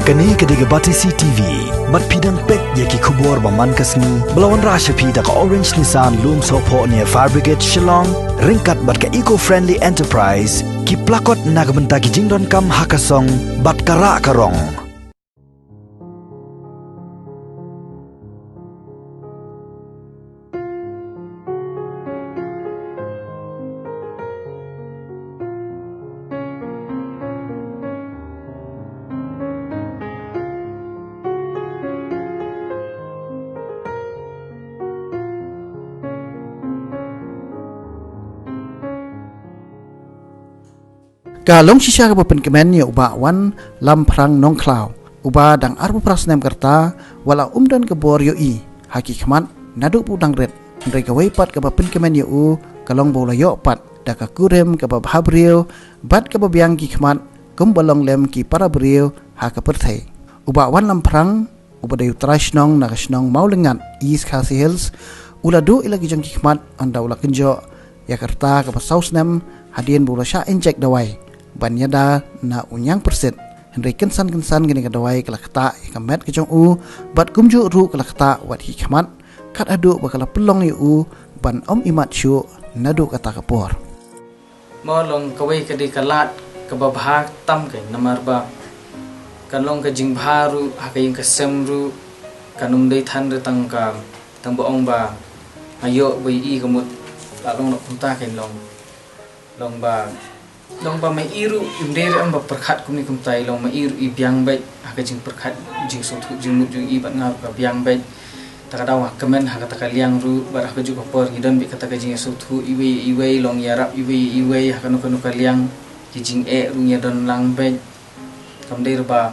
Kani kediga batisi TV, mat pidang pek yaki kubur baman kasni, belawan rasha pida ka orange Nissan loom sopo near Fire Brigade Shillong, ringkat bat ka eco-friendly enterprise, ki plakot nagbenta ki jingdon kam hakasong, bat kara karong. Kalong sisya ka Sngewkmen ya uba Wanlamphrang nong klaw uba dang arbu prasnem kerta wala umdan ke bor Ïohi haki Khmat nadu pu dang red Hynrei ka weipat ka Sngewkmen ya u kalong bola yo pat da ka Kurim ka Bhabriew bat ka biang ki Khmat kum balong lem ki Bhabriew ha ka perthai uba Wanlamphrang uba dayu trashnong na kashnong maulengat East Khasi Hills uladu ilagi jang ki Khmat anda ula kenjo ya kerta ka sausnem hadien bola sya injek dawai banyada na unyang perset Hynrei kensan gini kadawai kelakta ikamet kejong u bat kumju ru kelakta wat hi Khmat kat adu bakala pelong yu ban imat syu nadu kata kapor molong kawai kadi kalat kababhak tam kai namarba kanlong ka jingbharu hakayeng kasemru kanum dei than re tangka tang boong ba ayo bai I kamut lalong nak kunta kai long ba mai iru imder am ba perkhat kumni kumtai long mai iru I biang bai hakajing perkhat jing sotu jing mut jing I bat ngap ka biang bai takadaw kemen hakata kaliang ru bar hakaju kopor ngidon bi kata kajing sotu iwe long yarap iwe hakanu kaliang jing ru ngidon lang bai kamder ba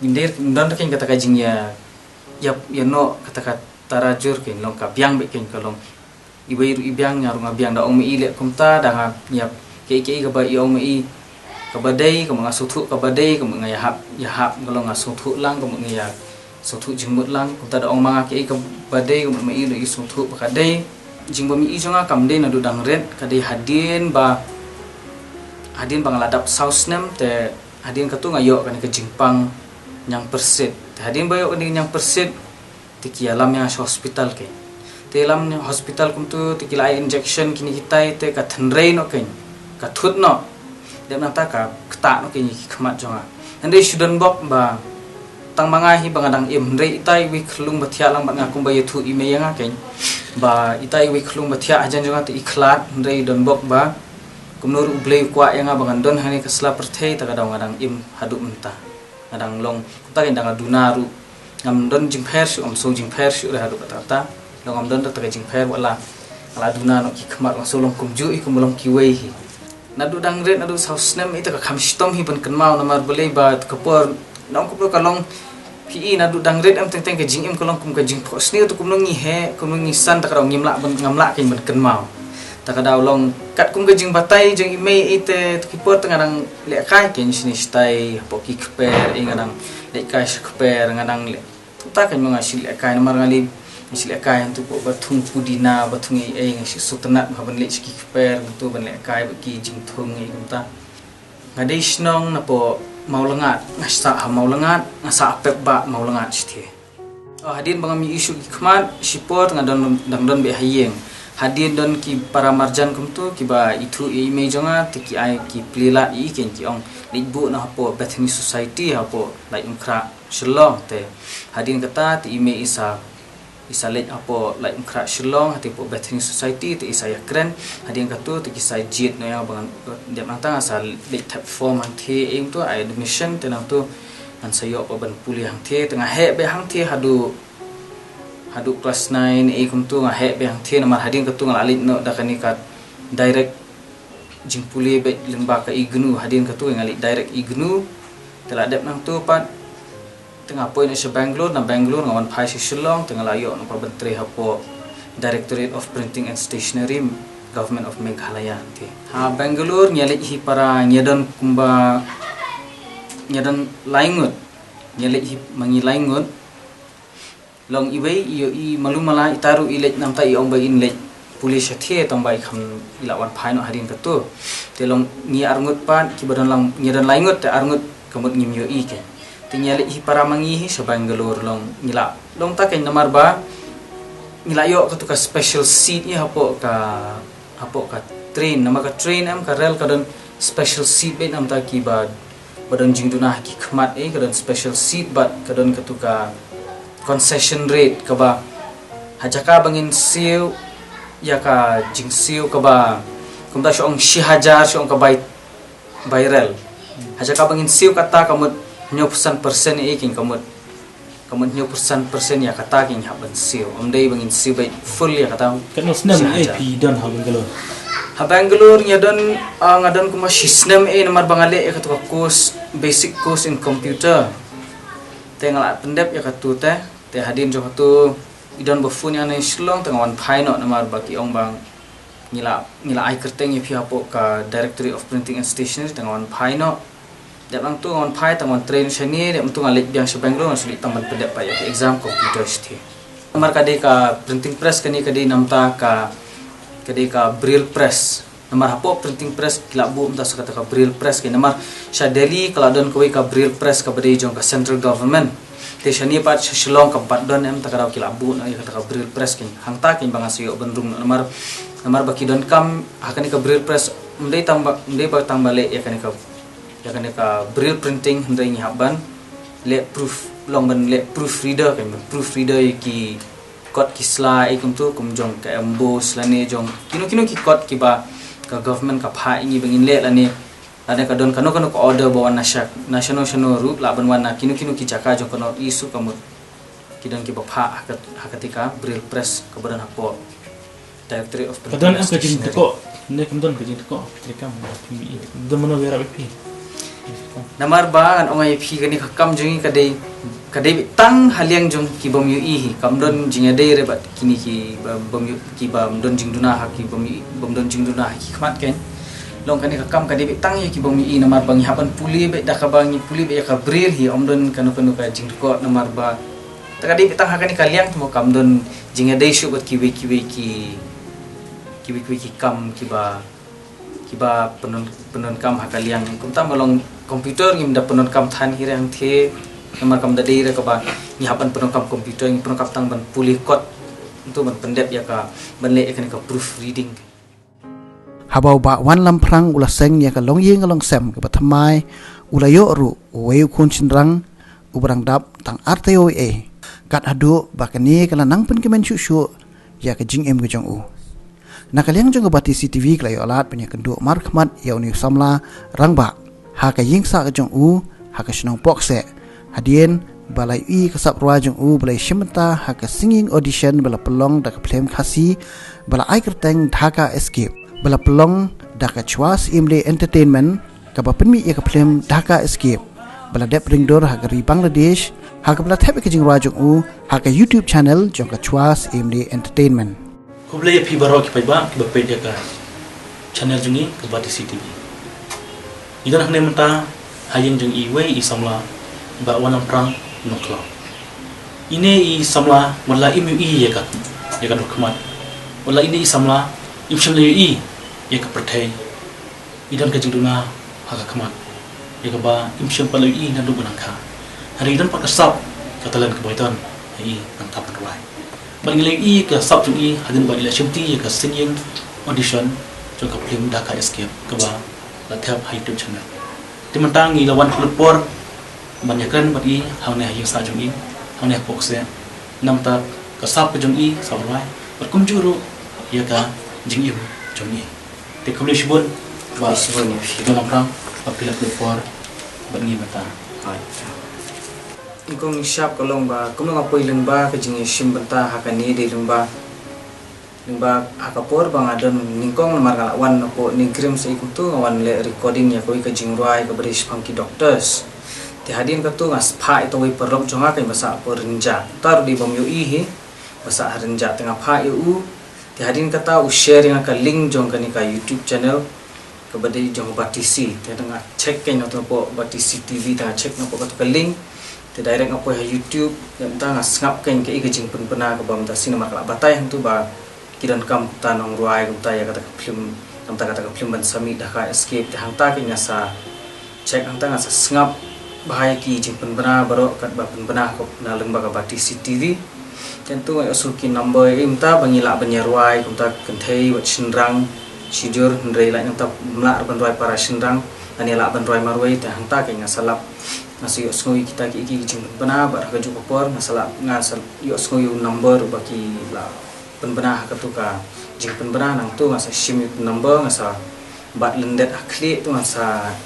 imder ndon king kata kajing ya no kata tarajur king long ka biang bai king kalong iwe ru biang nyaru ngabiang da ong mi ile kumta da nyap ke ka ba iong mi ka badai ka mga sutu ka badai ka mga yahap galong sutu lang ka mga sutu jingmut lang kumta da ong mga ke ka badai ka mga I sutu pa kadai jingba mi jonga kamde na dudang red kadai hadin ba ngaladap sausnem te hadin ka tu ngayo kan ka jingpang nyang persit te hadin ba yo kan nyang persit tikialam yang hospital ke telam hospital kumtu tikilai injection kini kita te ka Hynrei no ken ka thut no dem nata ka kta no ken Khmat jonga Hynrei shudon bok ba tang manga hi bangadang Hynrei itai wi khlung bathia lang bat ngakum ba yethu I me yanga ken ba itai wi khlung bathia ajan jonga te ikhlat Hynrei don bok ba kumnur ublei kwa yanga bangandon hani kasla perthei ta kadang ngadang hadu menta ngadang long ta ken dang adunaru ngam don jingpher su so jingpher su ra hadu kata long am don ta ka jingpher wala ala duna no ki Khmat lang so long kumju I kumlong ki wei hi nadu dang red nadu sausnem ita ka khamstom hi ban kenmau namar boleh ba kapor nong ko kalong pi nadu dang red am teng ka jing kalong kum ka jing phos ni tu kumnong ngi he kumnong ngi san ta ka ngimla ban ngamla kin ban kenmau ta ka daw long kat kum ka jing batai jing imei ite tu kipor teng ngadang le kai ken sini stai po ki kper ngadang le kai kper ngadang le ta kan mga sil kai namar ngali sil kai tu po bathung pudina bathung ngasi sutenat bhaban le ki kper tu ban le kai ki jing thung ngi kumta ngadai snong na po maulengat ngasa maulengat ngasa pep ba maulengat sithie hadin bangami isu ki Khmat sipot ngadon dangdon be hayeng hadin don ki para marjan kumtu ki ba itu me jonga tiki ai ki plila I ken ki ong libu na po Bethany society hapo lai umkra shillong te hadin kata ti me isa let apo lai umkra shillong hati po Bethany society te isa yakren hadin katu ti kisai jit no yang bangan dem antang asal let tap form hang the ing tu ai admission te nang tu an sayo po ban puli hang the tengah he be hang the hadu class 9 e kum tu ngah he be hang the namar hadin katu ngalalit no da kanikat direct jing puli be lemba ka ignu hadin katu ngalit direct ignu tela dep nang tu pat tengah poin sa Bangalore ngawan phai si Shillong tengah layo no pabentre hapo Directorate of Printing and Stationery Government of Meghalaya ti Bangalore nyalit hi para nyadon kumba nyadan laingut nyalit hi mangi laingut long iwe Ïohi malumala itaru ilet namta I ong ba inlet pulis the tambai kham ilawan phai no hadin katu telong ni arngut pan ki badan lang nyadan laingut te arngut kamut ngim Ïohi ke tinggal hi para mangi hi sa Bangalore long ngila long ta kay namar ba ngila yo ka to ka special seat ni hapo ka train nama ka train am ka rel ka don special seat bet am ta ki ba badon jingduna ki Khmat ka don special seat bat ka don ka to ka concession rate ka ba hajaka bangin siu ya ka jing siu ka ba kumta syong shihajar syong ka by rel hajaka bangin siu kata kamut 90% king kamut 90% ya kata king haban siu amdai bangin siu bai full ya kata kan osnam AP don ha Bangalore Bangalore nya don ngadon kuma shisnem namar bangale ya kata course basic course in computer tengala pendep ya katu te hadin jo katu idon bafun yang Shillong tengah wan phai no namar baki ong bang ngila ai kerteng ya hapo ka Directory of Printing and Stationery tengah wan phai no dep lang tu wan phai tengah wan train shani dep tu ngalik biang sa Bangalore sulit taman pendep pa ya exam computer sti namar kade ka printing press kani kade namta ka Bhabriew press namar hapo printing press kilabu umta sa kata ka Bhabriew press kay namar sa Delhi kaladon ko ka Bhabriew press ka bade jong ka central government te shani pat sa Shillong ka patdon em takaraw kilabu na kata ka Bhabriew press king hangta king banga siyo bandung namar baki don kam hakani ka Bhabriew press umdai ba tambale ya kani ka Bhabriew printing Hynrei ni haban le proof long ban le proofreader ki kot ki slide tu jong ka emboss lani jong kino ki kot ki ba ka government ka pha ingi bangin le lani ada ka don kano ko order bawan national rup la ban wana kino ki jaka jong kono isu kamut ki don ki ba pha hakatika Bhabriew press ka badan hapo Directory of Printing kadon am ka jing teko ne kamdon ka jing teko trikam PBE don mono vera BP namar ba an ongai phi kani khakam jongi kadai tang haliang jong ki bom Ïohi kamdon jinga dei re bat kini ki bom ki bam don jingduna ha ki bom don jingduna ha ki Khmat ken long kani khakam kadai tang ki bom Ïohi namar bang hapan puli be dak bangi puli be ka Bhabriew hi omdon kanu ka jingko namar ba takadai tang ha kani kaliang tu kamdon jinga dei shu bat ki kam ki ba penon kam hakaliang kumta malong komputer ngim da penon kam than hirang the namar kam da dei ra ka ba ni hapan penon kam komputer ngi penon kam tang ban pulih kot untuk ban pendep ya ka ban le kan ka proofreading habau ba Wanlamphrang ula seng ya ka long yeng long sem ka pathamai ula yo ru weu kun chinrang ubrang dap tang RTOA kat adu ba kani kala nang pen kemen shu ya ka jing em ka jong u nakaliang jong bati CCTV klayo alat punya kendu mar Khmat ya uni samla rangba ha ka yingsa ka jong u ha ka shnong pokse hadien balai i ka sap rwa jong u balai shimta ha ka singing audition bala pelong da ka flem khasi bala ai kerteng Dhaka escape bala pelong da ka chwas imle entertainment ka ba penmi ya ka flem Dhaka escape bala dep ringdor ha ka ri Bangladesh ha ka bala thep ka jing rwa jong u ha ka YouTube channel jong ka chwas imle entertainment kublai phi baro ki paiba ki bapet ya ka channel jungi ka bati CCTV idan hakne menta hayeng jung i samla ba Wanlamphrang nokla ine i samla wala Ïohi ya ka Khmat wala ine i samla imsham le Ïohi ya ka perthai idan ka jingduna ha ka Khmat ya ka ba imsham pa le Ïohi na du banangkha hari idan pa kasap katalan ka boiton ai nang tapan ruai bang Ïohi ka sap jung I hadin ba ila shimti ya ka singing audition jong ka film Dhaka escape ka ba la thap YouTube channel timantang I lawan klupor banyakan bagi hang ne hayang sa jong I hang ne pokse namta ka sap ka jong I sawai berkum juru ya ka jing im jong I te kamle shibun ba shibun ni Wanlamphrang apila klupor bangi mata ikong shop kolong ba kumong apoy lengba ka jing shim benta hakani de lengba akapor bang adon ningkong namar kalawan po ningkrim sa ikut tu ngawan le recording ya koi ka jing ruai ka berish funky doctors ti hadin ka tu ngas pha itu wi perlok jonga kai basa por renja tar di bom Ïohi basa renja tengah pha eu ti hadin kata u share yang ka link jong ka ni ka YouTube channel ka bade jong batisi ti tengah check kai no to po batisi TV tengah check no po ka link te direct ngapo ha YouTube dan ta ngasngap kan ke igajing penpena ke bam ta sinema kala batai hang tu ba kidan kam tanong ruai ta ya kata film kam ta kata film ban sami Dhaka escape te hang ta ke ngasa check hang ta ngasa ngap bahaya ki jing penbena barok kat ba penbena ko na leng ba ka bati CTV tentu ai asuki number imta bangila banyarwai kumta kenthei wat shinrang sijur Hynrei la ngta mla banroi para shinrang ani la banroi marwai ta hanta ke ngasalap nasi osngoi kita ki jing penbena ba ka ju popor ngasalap ngasal yo osngoi number ba ki la penbena ka tu ka jing penbena nang tu ngasa sim number ngasa bat lendet akli tu ngasa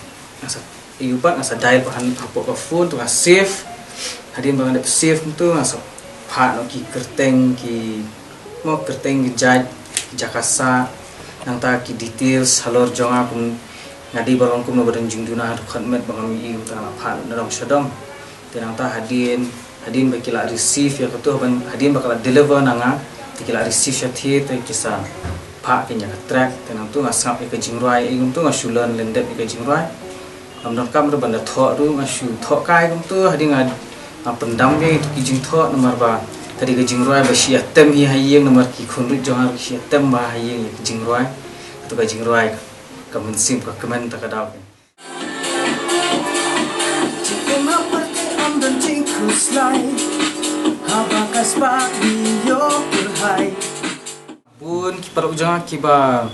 iupat ngasa dial pahan apa ka phone tu ngasa save hadin bang ada save tu ngasa phat no ki kerteng ki mo kerteng ki jakasa nang ta ki details halor jonga pun ngadi barong kum no badan jingduna khmat bang mi ta phat no dong sedong tenang ta hadin bakila receive ya ketu ban hadin bakala deliver nanga tikila receive ya thi ta kisa phat ki nya track tenang tu ngasap ke jingrai ingum tu ngasulan lendet ke jingrai amnon kam ro banda tho ru ngasu tho kai kum tu hading pendam ke tu kijing tho nomor ba tadi ke jingroi ba sia tem hi hayeng nomor ki khun ru jong har sia tem ba hayeng ki jingroi tu ka jingroi ka mun sim ka kemen ta ka daw bun ki parok jong ki ba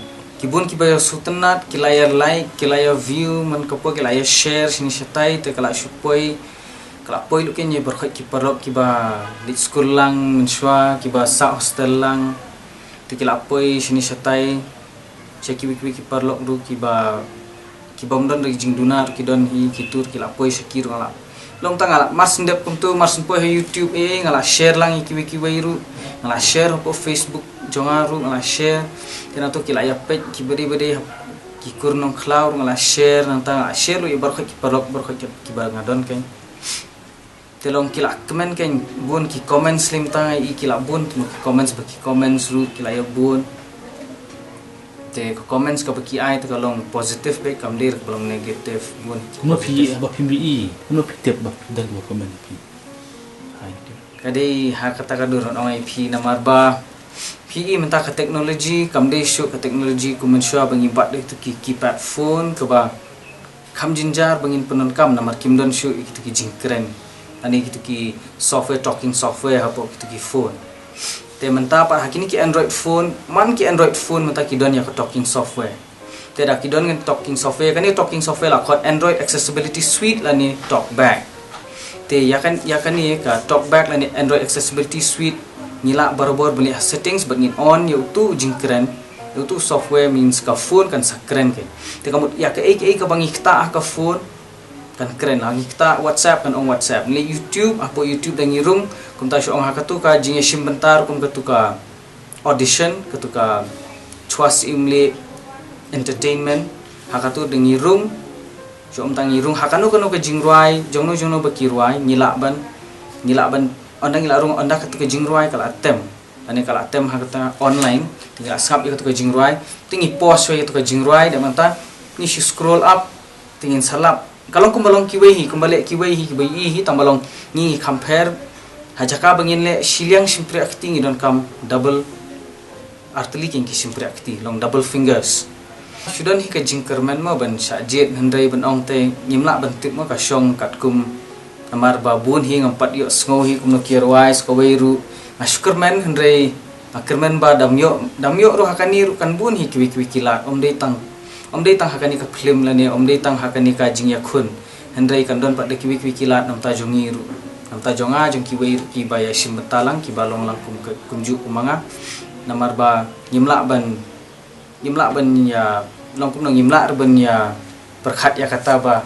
kibun ki bayo sutenat ki layar like ki layar view man kapo ki layar share sini setai te kala supoi kala poi lu kenye berkhot ki parok ki ba di school lang menswa ki ba sa hostel lang te kala poi sini setai ceki wiki ki parlok du ki ba mdon dari jingdunar ki don hi ki tur ki la poi sekir ngala long tang ngala mas ndep kuntu mas poi YouTube ngala share lang ki wiki wairu ngala share ko Facebook jongaru ngala share kena tu kila ya page ki beri ki kurnong cloud ngala share nanta share lu ibar ki parok ki bar ngadon kan telong kila comment kan bun ki comment slim tang I kila bun ki comments ru kila ya bun te comments ka baki ai te kalong positive be kam dir kalong negative bun kuma pi ba pbi kuma pi tep ba dan ba comment pi hai kadai ha kata ka dur on ip namar ba PE mentah ke teknologi kamde show ke teknologi ku mensua bangi bat itu ki keypad phone ke ba kam jinjar bangin penon kam namar kimdon show itu ki jingkren ani itu ki software talking software apa itu ki phone te mentah pa hakini ki android phone man ki android phone mentah ki don ya ke talking software te da ki don ngen talking software kan ni talking software la kot android accessibility suite la ni talkback te ya kan ni ka talkback la ni android accessibility suite nila barobor beli settings bangin on yaitu jingkren yaitu software means ka phone kan sakren ke te kamu ya ke ka bangi kita ka phone kan keren lagi kita WhatsApp kan on WhatsApp ni YouTube apa YouTube dan ngirung kum ta syong hakatu ka jing sim bentar kum katu ka audition katu ka chuas imle entertainment hakatu dan ngirung syong tang ngirung hakanu kanu ka jingruai jongno bakirwai nila ban ondang ilarung onda ketika jingruai kala atem ane kala atem hakata online tinggal skap ketika jingruai tingi post we ketika jingruai dan manta ni scroll up tingin salap kalau kumbalong kiwehi kumbalik kiwehi tambalong ni compare hajaka bangin le siliang simpre acting don kam double artli king ki simpre acti long double fingers sudan hi ka jingkerman mo ban sajit Hynrei ban ong te nyimla ban tip mo ka syong katkum amar babun hi ngampat yo sngohi kumno kirwai skawairu Sngewkmen Hynrei kermen ba damyo ro hakani ru kan bun hi kiwi kilat om dei tang hakani ka film lani om dei tang hakani ka jing yakun Hynrei kan don pat de kiwi kilat nam ta jongi ru nam ta jonga jong kiwi ru ki baya sim betalang ki balong langkum ke kumju kumanga namar ba nyimla ban ya langkum nang nyimla ban ya perkhat ya kata ba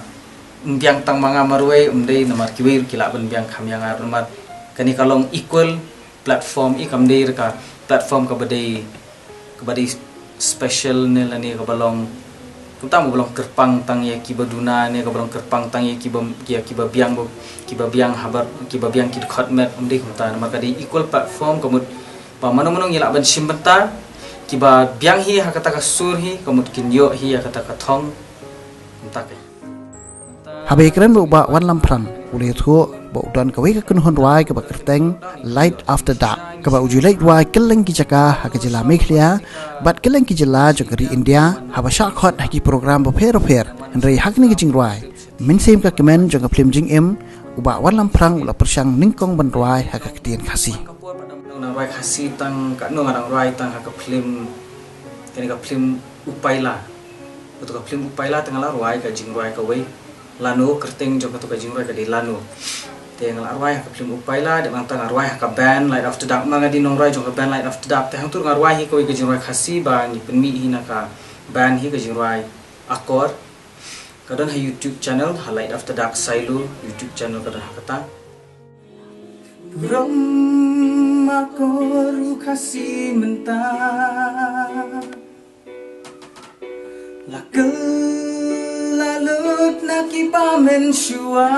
biang tang manga marwei umdei namar kiwir kila ban biang kham yang ar namar kani kalong equal platform I kam dei ka platform ka badai special ne lani ka balong kutam balong kerpang tang ye ki baduna ne ka balong kerpang tang ye ki biang habar ki biang ki Khmat umdei kunta namar ka dei equal platform kamut pa manong ila ban simbenta ki ba biang hi hakata ka sur hi kamut kinyo hi hakata ka thong kunta ke Habai keren ba Wanlamphrang ule thu ba udan ka weka kun honwai ka ba kerteng light after dark ka ba uju light wa keleng ki jaka ha ka jela mekhlia bat keleng ki jela jogari India ha ba sha khot ha ki program ba pher Hynrei hakni ki jingwai Minsim ka kemen jong ka film jing em uba Wanlamphrang ula persyang ningkong benruai haka ketien kasih. Kapur pada nang rai khasi tang ka no nang rai tang ka film kini ka film upaila. Betul ka film upaila tang la rai ka jing rai ka wei lanu kerteng jong ka tu ka jing rai ka di lanu. Teng la rai ka film upaila de mang tang rai ka band light after dark mang di nong rai jong ka band light after dark tang tu ngar rai hi ka wei ka jing rai khasi ba ni penmi hi na ka band hi ka jing rai akor. Kadang hai YouTube channel Light After Dark Silo YouTube channel kadang kata Buram aku kasih mentah Lakel lalut naki pamen shua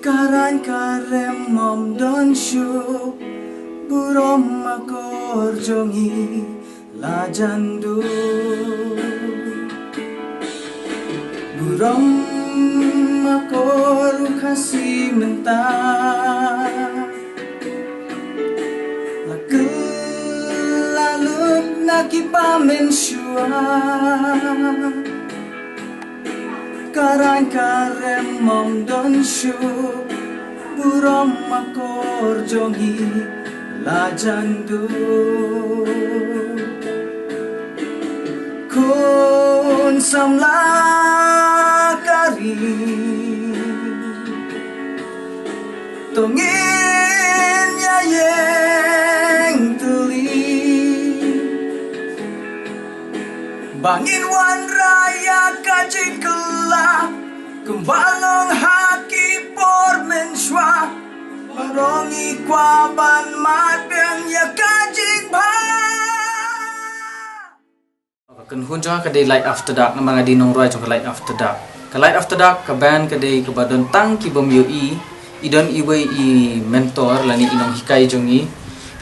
Karan karem mom don shu Buram aku jongi lajandu Buram aku kasih mentah Lalu naki pamen shua Karan karem mong don shu Buram aku jongi lajandu Kun samla kari Tongin ya yang tuli Bangin wan raya kajing kela Kembalong haki por menshwa Marongi kwaban matbeng ya kajing Kan hun jong ka day light after dark na mga dinong roy jong ka light after dark. Ka light after dark ka band ka day ka badon tang ki Ïohi idon iway I mentor lani inong hikay jong I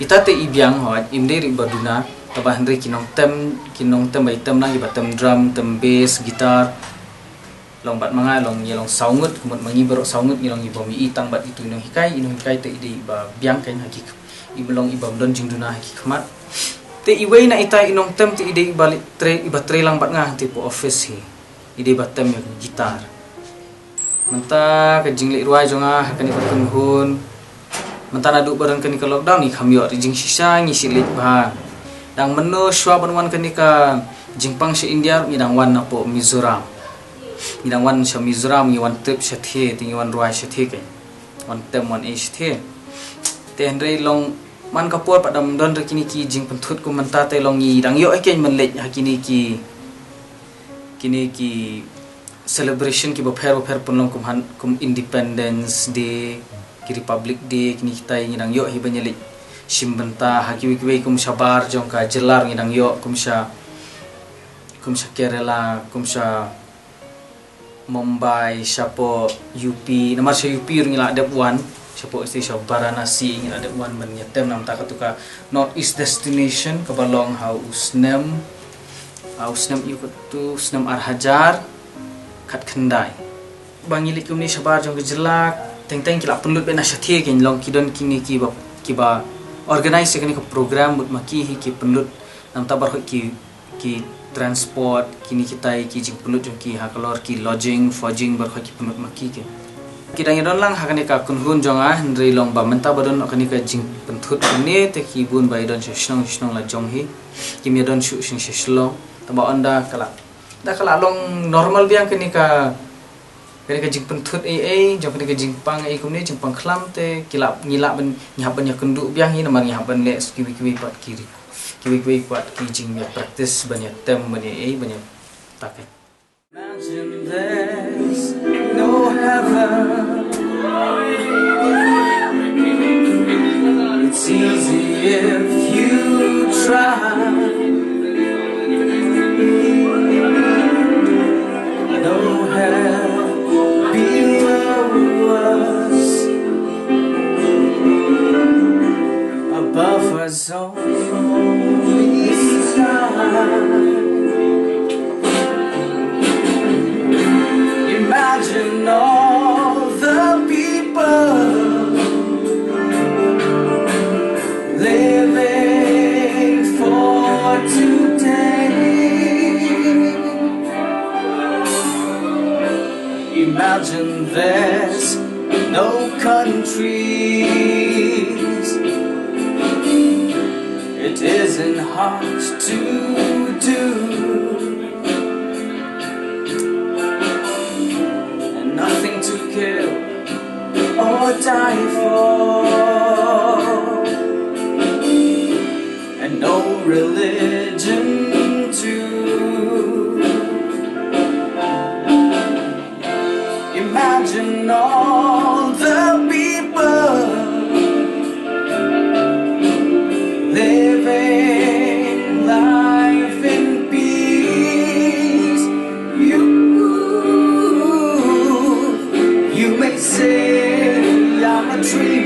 itate ibyang hot imde ri baduna taba Hynrei kinong tem bay tem lang iba tem drum tem bass gitar long bat mga long yelong saungut kumot mangi baro saungut yelong ibom I tang bat itu inong hikay te ide iba byang kain hakik ibalong ibam don jing duna hakik Khmat te iway na ita inong tem te ide ibalik iba tre lang bat nga tipo office hi ide batem yung gitar manta ka jingli ruai jonga kani ka kunhun manta na du barang kani ka lockdown ni khamyo ri jing sisa ngi silit ba dang meno shwa banwan kani ka jingpang si India mi dang wan na po Mizoram mi dang wan sa Mizoram mi wan trip sa the tingi wan ruai sa the ke wan tem wan is the te Hynrei long man kapur padam don rekini ki jing pentut ku menta te long yi dang yo ken menlet hakini ki kini ki celebration ki bopher punlong kum Independence Day ki Republic Day kini kita yi dang yo hi banyelit simbenta haki wi kum sabar jong ka jelar ngi dang yo kum sa Kerala kum sa Mumbai sapo UP namar sa UP ngila dep one Siapa isti siapa Varanasi ingin ada wan menyetem nam tak tuka North East destination kebalong hau usnem ikut tu usnem arhajar kat kendai bangilik kumni sabar jong kejelak teng kila penlut bena syathie ken long kidon kini kiba organize kini ke program but maki hi ki penlut nam tabar ki transport kini kita ki jing penlut jong ki hakalor ki lodging forging bar ki penlut maki ke Kidang idon lang hakani ka kunhun jonga Hynrei long ba menta badon akani ka jing pentut ni te kibun ba idon shnong la jonghi kimi don shu sing shlong taba onda kala long normal biang kani ka jing pentut jong kani ka jing pang kumni jing pang khlam te kilap ngila ben nyaban ya kundu biang hi namang nyaban le kiwi pat kiri kiwi pat ki jing ya practice banyak tem banyak take Imagine there's no heaven. It's easy if you try. No hell below us, above us only sky. Imagine all the people living for today. there's no countries. It isn't hard to do, and nothing to kill or die for, and no religion too. Imagine all the people living life in peace. You may say I'm a tree